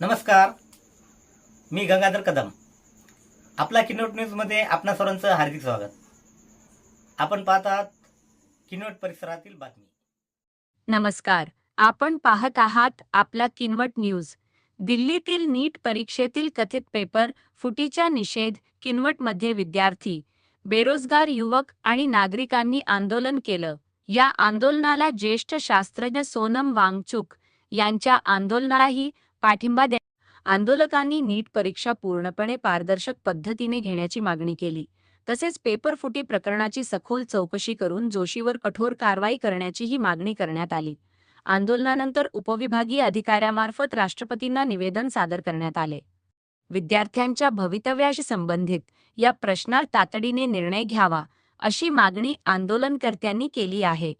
नमस्कार, मी गंगाधर कदम. आपला किनवट न्यूजमध्ये आपणा सर्वांचं हार्दिक स्वागत. आपण पाहत आहात किनवट परिसरातील बातमी. नमस्कार, आपण पाहत आहात आपला किनवट न्यूज. दिल्लीतील नीट परीक्षेतील कथित पेपर फुटीचा निषेध. किनवटमध्ये विद्यार्थी, बेरोजगार युवक आणि नागरिकांनी आंदोलन केलं. या आंदोलनाला ज्येष्ठ शास्त्रज्ञ सोनम वांगचुक यांच्या आंदोलनालाही पाठिंबा द्या. आंदोलकांनी नीट परीक्षा पूर्णपणे पारदर्शक पद्धतीने घेण्याची मागणी केली. तसेच पेपर फुटी प्रकरणाची सखोल चौकशी करून दोषीवर कठोर कारवाई करण्याचीही मागणी करण्यात आली. आंदोलनानंतर उपविभागीय अधिकाऱ्यामार्फत राष्ट्रपतींना निवेदन सादर करण्यात आले. विद्यार्थ्यांच्या भवितव्याशी संबंधित या प्रश्नावर तातडीने निर्णय घ्यावा, अशी मागणी आंदोलनकर्त्यांनी केली आहे.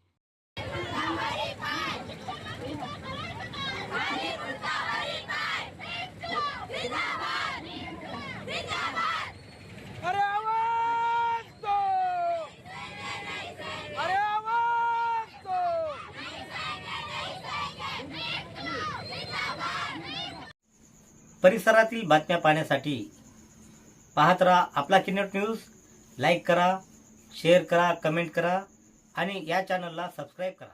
अरे आवाज दो! अरे आवाज दो! परिसरातील बातम्या पाहण्यासाठी पाहत राहा आपला किनवट न्यूज. लाईक करा, शेअर करा, कमेंट करा आणि या चॅनलला सबस्क्राईब करा.